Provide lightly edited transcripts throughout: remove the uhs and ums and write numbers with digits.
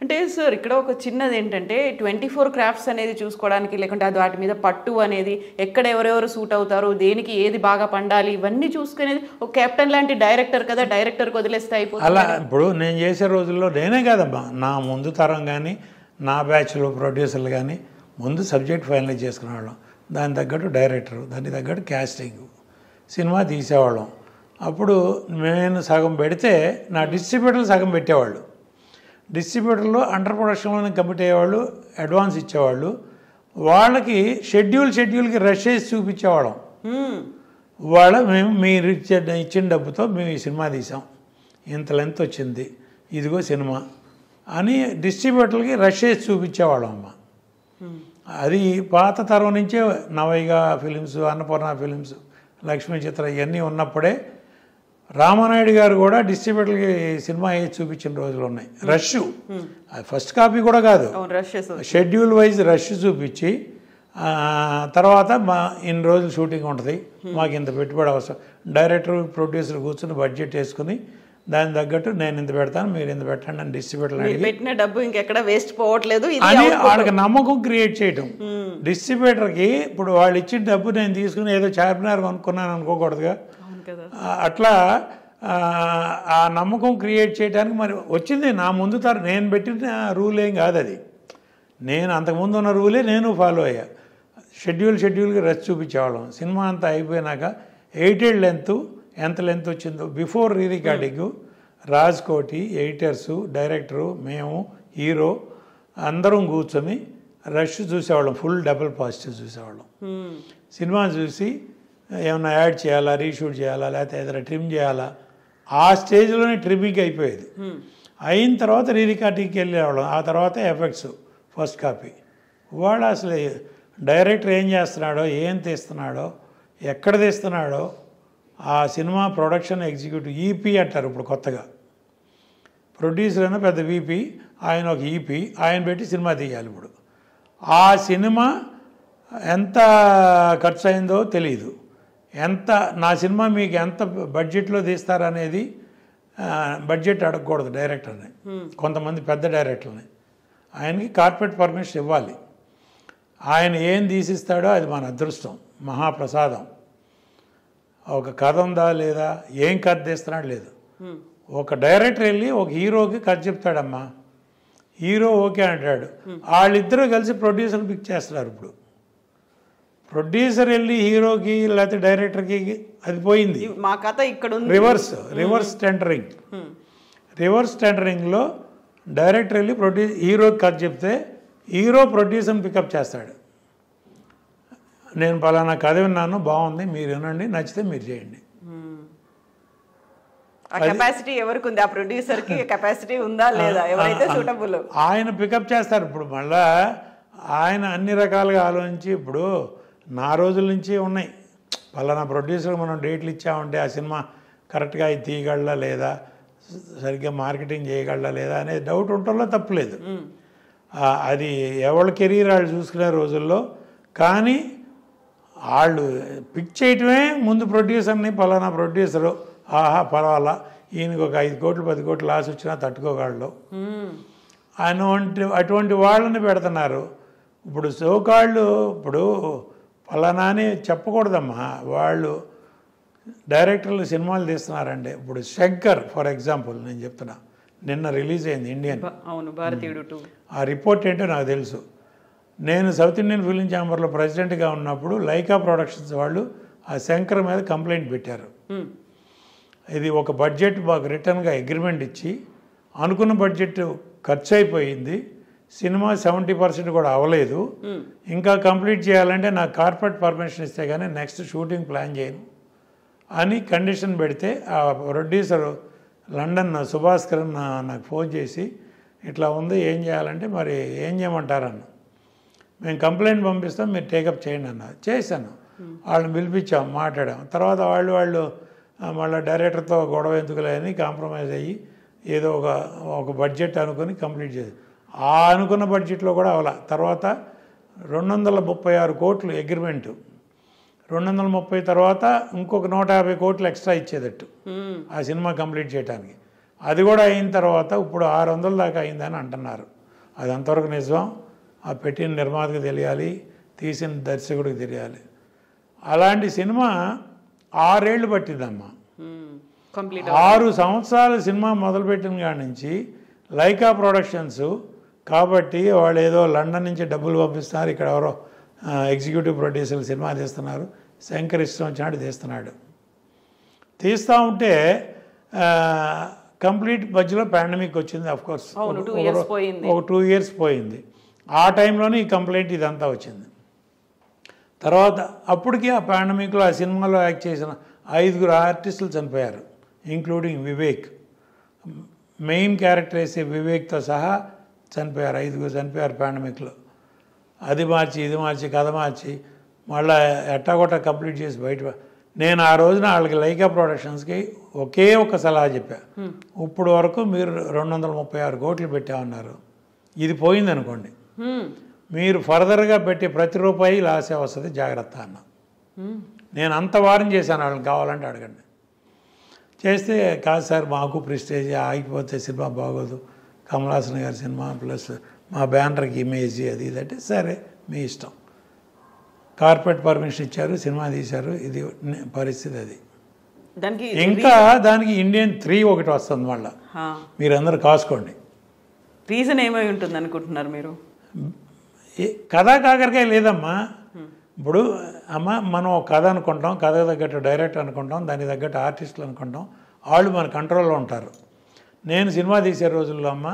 అంటే సార్ ఇక్కడ ఒక చిన్నది ఏంటంటే 24 క్రాఫ్ట్స్ అనేది చూసుకోవడానికి, లేకుంటే అది వాటి మీద పట్టు అనేది ఎక్కడ ఎవరెవరు సూట్ అవుతారు, దేనికి ఏది బాగా పండాలి, ఇవన్నీ చూసుకునేది ఒక కెప్టెన్ లాంటి డైరెక్టర్ కదా, డైరెక్టర్కి వదిలేస్తే అయిపోతుంది. అలా ఇప్పుడు నేను చేసే రోజుల్లో నేనే కాదమ్మా, నా ముందు తరం కానీ నా బ్యాచ్లో ప్రొడ్యూసర్లు కానీ ముందు సబ్జెక్ట్ ఫైనలైజ్ చేసుకునేవాళ్ళం. దాని తగ్గట్టు డైరెక్టరు, దానికి తగ్గట్టు క్యాస్టింగ్, సినిమా తీసేవాళ్ళం. అప్పుడు నేను సగం పెడితే నా డిస్ట్రిబ్యూటర్లు సగం పెట్టేవాళ్ళు. డిస్ట్రిబ్యూటర్లు అండర్ ప్రొడక్షన్లోనే కమిట్ అయ్యేవాళ్ళు, అడ్వాన్స్ ఇచ్చేవాళ్ళు. వాళ్ళకి షెడ్యూల్కి రష్ చేసి చూపించేవాళ్ళం. మేము మీరు ఇచ్చిన డబ్బుతో మేము ఈ సినిమా తీసాం, ఇంత లెంత్ వచ్చింది, ఇదిగో సినిమా అని డిస్ట్రిబ్యూటర్లకి రష్ చేసి చూపించేవాళ్ళం అమ్మ. అది పాత తరం నుంచే నవైగ ఫిలిమ్స్, అన్నపూర్ణ ఫిలిమ్స్, లక్ష్మీ చిత్ర ఇవన్నీ ఉన్నప్పుడే రామానాయుడు గారు కూడా డిస్ట్రిబ్యూటర్కి సినిమా వేసి చూపించిన రోజులు ఉన్నాయి. రష్, ఫస్ట్ కాపీ కూడా కాదు, షెడ్యూల్ వైజ్ రష్ చూపించి తర్వాత ఇన్ని రోజులు షూటింగ్ ఉంటుంది, మాకు ఇంత పెట్టుబడి అవసరం, డైరెక్టర్ ప్రొడ్యూసర్ కూర్చుని బడ్జెట్ వేసుకుని దాని తగ్గట్టు నేను ఇంత పెడతాను, మీరు ఇంత పెట్టండి అని డిస్ట్రిబ్యూటర్ పెట్టిన డబ్బు ఇంకెక్కడ వేస్ట్ పోవట్లేదు అని వాళ్ళకి నమ్మకం క్రియేట్ చేయటం. డిస్ట్రిబ్యూటర్కి ఇప్పుడు వాళ్ళు ఇచ్చిన డబ్బు నేను తీసుకుని ఏదో చార్మినార్ కొనుక్కున్నాను అనుకోకూడదుగా. అట్లా ఆ నమ్మకం క్రియేట్ చేయడానికి మరి వచ్చింది నా ముందు నేను పెట్టిన రూల్ ఏం కాదు అది. నేను అంతకుముందు ఉన్న రూలే నేను ఫాలో అయ్యా. షెడ్యూల్కి రష్ చూపించేవాళ్ళం. సినిమా అంతా అయిపోయినాక 8 లెంత్ ఎంత లెంత్ వచ్చిందో before re recording Raj Koti, ఎడిటర్సు, director, మేము, హీరో అందరం కూర్చొని రష్ చూసేవాళ్ళం. ఫుల్ డబుల్ పాజిటివ్ చూసేవాళ్ళం. సినిమా చూసి ఏమైనా యాడ్ చేయాలా, రీషూట్ చేయాలా, లేకపోతే ఏదైనా ట్రిమ్ చేయాలా, ఆ స్టేజ్లోనే ట్రిమ్మింగ్ అయిపోయేది. అయిన తర్వాత రీ రికార్డింగ్కి వెళ్ళేవాళ్ళం. ఆ తర్వాత ఎఫెక్ట్స్ ఫస్ట్ కాపీ. వాడు అసలు డైరెక్టర్ ఏం చేస్తున్నాడో, ఏం తీస్తున్నాడో, ఎక్కడ తీస్తున్నాడో, ఆ సినిమా ప్రొడక్షన్ ఎగ్జిక్యూటివ్ ఈపీ అంటారు ఇప్పుడు కొత్తగా. ప్రొడ్యూసర్ అయినా పెద్ద వీపీ, ఆయన ఒక ఈపీ, ఆయన పెట్టి సినిమా తీయాలి. ఇప్పుడు ఆ సినిమా ఎంత ఖర్చు అయిందో తెలియదు, నా సినిమా మీకు ఎంత బడ్జెట్లో తీస్తారనేది బడ్జెట్ అడగకూడదు డైరెక్టర్ని, కొంతమంది పెద్ద డైరెక్టర్ని. ఆయనకి కార్పొరేట్ పర్మిషన్ ఇవ్వాలి. ఆయన ఏం తీసిస్తాడో అది మన అదృష్టం, మహాప్రసాదం. ఒక కథ ఉందా లేదా, ఏం కథ తీస్తున్నాడు లేదు. ఒక డైరెక్టర్ వెళ్ళి ఒక హీరోకి కథ చెప్తాడమ్మా, హీరో ఓకే అంటాడు, వాళ్ళిద్దరూ కలిసి ప్రొడ్యూసర్ పిక్ చేస్తున్నారు. ఇప్పుడు ప్రొడ్యూసర్ వెళ్ళి హీరోకి లేకపోతే డైరెక్టర్కి అది పోయింది. మా కథ ఇక్కడ రివర్స్ టెండరింగ్లో డైరెక్టర్ వెళ్ళి హీరోకి కథ చెప్తే హీరో ప్రొడ్యూసర్ని పికప్ చేస్తాడు. నేను పలానా కథ విన్నాను, బాగుంది, మీరు వినండి, నచ్చితే మీరు చేయండి. కెపాసిటీ ఎవరికి ఉంది, ఆ ప్రొడ్యూసర్కి కెపాసిటీ ఉందా లేదా, ఎవరైతే సూటబుల్ ఆయన పికప్ చేస్తారు. ఇప్పుడు మళ్ళా ఆయన అన్ని రకాలుగా ఆలోచించి, ఇప్పుడు నా రోజుల నుంచి ఉన్నాయి, పలానా ప్రొడ్యూసర్ మనం డేట్లు ఇచ్చామంటే ఆ సినిమా కరెక్ట్గా ఇది తీయగలరా లేదా, సరిగ్గా మార్కెటింగ్ చేయగలరా లేదా అనే డౌట్ ఉండటంలో తప్పులేదు. అది ఎవరి కెరీర్ వాళ్ళు చూసుకునే రోజుల్లో. కానీ వాళ్ళు పిక్ చేయటమే ముందు ప్రొడ్యూసర్ని, పలానా ప్రొడ్యూసరు ఆహా పర్వాలా, ఈయనకి ఒక 5 కోట్లు 10 కోట్లు లాస్ వచ్చినా తట్టుకోగలడు అటువంటి వాళ్ళని పెడుతున్నారు. ఇప్పుడు సోకాళ్ళు ఇప్పుడు పలానా అని చెప్పకూడదమ్మా. వాళ్ళు డైరెక్టర్లు సినిమాలు తీస్తున్నారండి. ఇప్పుడు శంకర్ ఫర్ ఎగ్జాంపుల్ నేను చెప్తున్నా, నిన్న రిలీజ్ అయింది ఇండియన్. భారతీయుడు. ఆ రిపోర్ట్ ఏంటో నాకు తెలుసు. నేను సౌత్ ఇండియన్ ఫిలిం ఛాంబర్లో ప్రెసిడెంట్గా ఉన్నప్పుడు లైకా ప్రొడక్షన్స్ వాళ్ళు ఆ శంకర్ మీద కంప్లైంట్ పెట్టారు. ఇది ఒక బడ్జెట్ మాకు రిటర్న్గా అగ్రిమెంట్ ఇచ్చి అనుకున్న బడ్జెట్ ఖర్చు అయిపోయింది, సినిమా 70% కూడా అవ్వలేదు, ఇంకా కంప్లీట్ చేయాలంటే నాకు కార్పొరేట్ పర్మిషన్ ఇస్తే కానీ నెక్స్ట్ షూటింగ్ ప్లాన్ చేయను అని కండిషన్ పెడితే ఆ ప్రొడ్యూసర్ లండన్ సుభాస్కరన్ నాకు ఫోన్ చేసి ఇట్లా ఉంది, ఏం చేయాలంటే మరి ఏం చేయమంటారన్న, మేము కంప్లైంట్ పంపిస్తాం, మీరు టేకప్ చేయండి అన్నారు. చేశాను. వాళ్ళని పిలిపించాం, మాట్లాడాం. తర్వాత వాళ్ళు మళ్ళీ డైరెక్టర్తో గొడవ ఎందుకులే అని కాంప్రమైజ్ అయ్యి ఏదో ఒక బడ్జెట్ అనుకుని కంప్లీట్ చేసి, ఆ అనుకున్న బడ్జెట్లో కూడా అవలా. తర్వాత 236 కోట్లు అగ్రిమెంటు, 230 తర్వాత ఇంకొక 150 కోట్లు ఎక్స్ట్రా ఇచ్చేదట్టు ఆ సినిమా కంప్లీట్ చేయడానికి. అది కూడా అయిన తర్వాత ఇప్పుడు 600 దాకా అయిందని అంటున్నారు. అది అంతవరకు నిజం, ఆ పెట్టిన నిర్మాతకు తెలియాలి, తీసిన దర్శకుడికి తెలియాలి. అలాంటి సినిమా 6 ఏళ్ళు పట్టిందమ్మా. 6 సంవత్సరాలు సినిమా మొదలుపెట్టిన కాడి నుంచి లైకా ప్రొడక్షన్స్ కాబట్టి వాళ్ళు ఏదో లండన్ నుంచి డబ్బులు పంపిస్తున్నారు, ఇక్కడ ఎవరో ఎగ్జిక్యూటివ్ ప్రొడ్యూసర్లు సినిమా తీస్తున్నారు, శంకర్ ఇష్టం వచ్చినట్టు తీస్తున్నాడు. తీస్తూ ఉంటే కంప్లీట్ మధ్యలో పాండమిక్ వచ్చింది. అఫ్కోర్స్ ఒక 2 ఇయర్స్ పోయింది. ఆ టైంలోనే ఈ కంప్లైంట్ ఇదంతా వచ్చింది. తర్వాత అప్పటికి ఆ పాండమిక్లో ఆ సినిమాలో యాక్ట్ చేసిన 5 ఆర్టిస్టులు చనిపోయారు, ఇంక్లూడింగ్ వివేక్. మెయిన్ క్యారెక్టర్ వేసే వివేక్తో సహా చనిపోయారు. 5 చనిపోయారు పాండమిక్లో. అది మార్చి ఇది మార్చి కథ మార్చి మళ్ళీ ఎట్టాగొట్ట కంప్లీట్ చేసి బయట. నేను ఆ రోజున వాళ్ళకి లైకా ప్రొడక్షన్స్కి ఒకే ఒక సలహా చెప్పా, ఇప్పుడు వరకు మీరు 236 కోట్లు పెట్టామన్నారు, ఇది పోయింది అనుకోండి, మీరు ఫర్దర్గా పెట్టే ప్రతి రూపాయి లాసే వస్తుంది, జాగ్రత్త అన్న. నేను అంత వారం చేశాను, వాళ్ళని కావాలంటే అడగండి. చేస్తే కాదు సార్ మాకు ప్రెస్టేజ్ ఆగిపోతే సినిమా బాగోదు, కమలాసన్ గారి సినిమా ప్లస్ మా బ్యానర్కి ఇమేజ్ అది ఇదంటే సరే మీ ఇష్టం. కార్పొరేట్ పర్మిషన్ ఇచ్చారు, సినిమా తీశారు, ఇది పరిస్థితి. అది ఇంకా దానికి ఇండియన్ 3 ఒకటి వస్తుంది మళ్ళీ, మీరందరూ కాసుకోండి. రీజన్ ఏమై ఉంటుంది అనుకుంటున్నారు మీరు? కథా కాకరకాయ లేదమ్మా. ఇప్పుడు అమ్మ మనం ఒక కథ అనుకుంటాం, కథ తగ్గట్టు డైరెక్టర్ అనుకుంటాం, దానికి తగ్గట్టు ఆర్టిస్టులు అనుకుంటాం, వాళ్ళు మన కంట్రోల్లో ఉంటారు. నేను సినిమా తీసే రోజుల్లో అమ్మ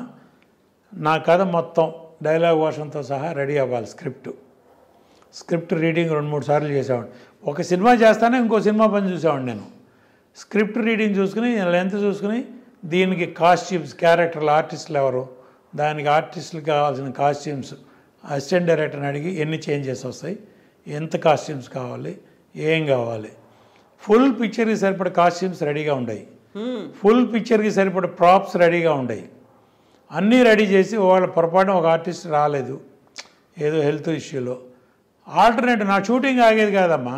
నా కథ మొత్తం డైలాగ్ వర్షన్తో సహా రెడీ అవ్వాలి. స్క్రిప్ట్ రీడింగ్ 2-3 సార్లు చేసేవాడిని. ఒక సినిమా చేస్తానే ఇంకో సినిమా పని చూసేవాడిని నేను. స్క్రిప్ట్ రీడింగ్ చూసుకుని లెంత్ చూసుకుని దీనికి కాస్ట్యూమ్స్, క్యారెక్టర్లు, ఆర్టిస్టులు ఎవరు, దానికి ఆర్టిస్టులకు కావాల్సిన కాస్ట్యూమ్స్ అసిస్టెంట్ డైరెక్టర్ని అడిగి ఎన్ని చేంజెస్ వస్తాయి, ఎంత కాస్ట్యూమ్స్ కావాలి, ఏం కావాలి, ఫుల్ పిక్చర్కి సరిపడ కాస్ట్యూమ్స్ రెడీగా ఉన్నాయి, ఫుల్ పిక్చర్కి సరిపడ ప్రాప్స్ రెడీగా ఉన్నాయి, అన్నీ రెడీ చేసి వాళ్ళ పొరపాటున ఒక ఆర్టిస్ట్ రాలేదు ఏదో హెల్త్ ఇష్యూలో, ఆల్టర్నేటివ్ నా షూటింగ్ ఆగేది కాదమ్మా.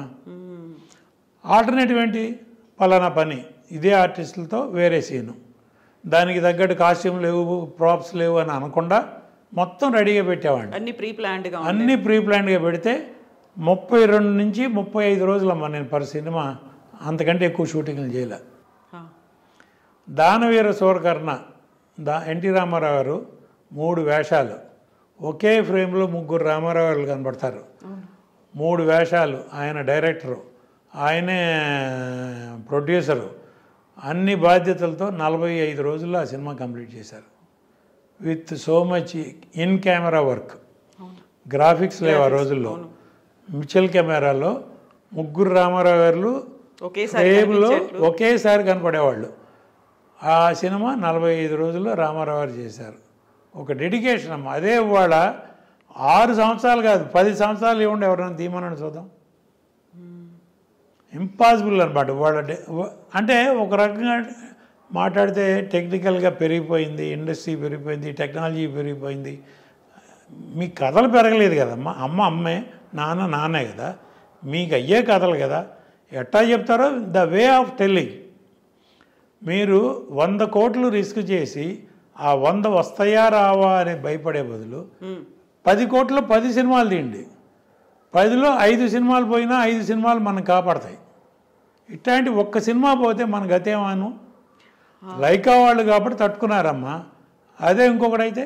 ఆల్టర్నేటివ్ ఏంటి, పలానా పని ఇదే ఆర్టిస్టులతో వేరే సీను, దానికి తగ్గట్టు కాస్ట్యూమ్ లేవు, ప్రాప్స్ లేవు అని అనకుండా మొత్తం రెడీగా పెట్టేవాడిని. అన్నీ ప్రీ ప్లాన్డ్గా పెడితే 32 నుంచి 35 రోజులమ్మా నేను పర్ సినిమా, అంతకంటే ఎక్కువ షూటింగ్లు చేయలే. దానవీర సూరకర్ణ ఎన్టీ రామారావు గారు 3 వేషాలు ఒకే ఫ్రేమ్లో 3 రామారావు గారు కనబడతారు. 3 వేషాలు, ఆయన డైరెక్టరు, ఆయనే ప్రొడ్యూసరు, అన్ని బాధ్యతలతో 45 రోజుల్లో ఆ సినిమా కంప్లీట్ చేశారు. With so much in camera work, graphics లేవు ఆ రోజుల్లో. మిచెల్ కెమెరాలో 3 రామారావు గారు ఫ్రేమ్లో ఒకేసారి కనపడేవాళ్ళు. ఆ సినిమా 45 రోజుల్లో రామారావు గారు చేశారు. ఒక డెడికేషన్ అమ్మ. అదే ఇవాళ 6 సంవత్సరాలు కాదు 10 సంవత్సరాలు ఇవ్వండి ఎవరైనా తీయమని చూద్దాం, ఇంపాసిబుల్ అనమాట. వాళ్ళ అంటే ఒక రకంగా మాట్లాడితే టెక్నికల్గా పెరిగిపోయింది, ఇండస్ట్రీ పెరిగిపోయింది, టెక్నాలజీ పెరిగిపోయింది, మీ కథలు పెరగలేదు కదమ్మా. అమ్మే, నాన్నే కదా, మీకు అయ్యే కథలు కదా. ఎట్టా చెప్తారో ద వే ఆఫ్ టెల్లింగ్. మీరు 100 కోట్లు రిస్క్ చేసి ఆ 100 వస్తాయా రావా అని భయపడే బదులు 10 కోట్లు 10 సినిమాలు తీయండి, 10లో 5 సినిమాలు పోయినా 5 సినిమాలు మనం కాపాడతాయి. ఇట్లాంటి ఒక్క సినిమా పోతే మన గతేమాను. లైకా వాళ్ళు కాబట్టి తట్టుకున్నారమ్మా. అదే ఇంకొకటైతే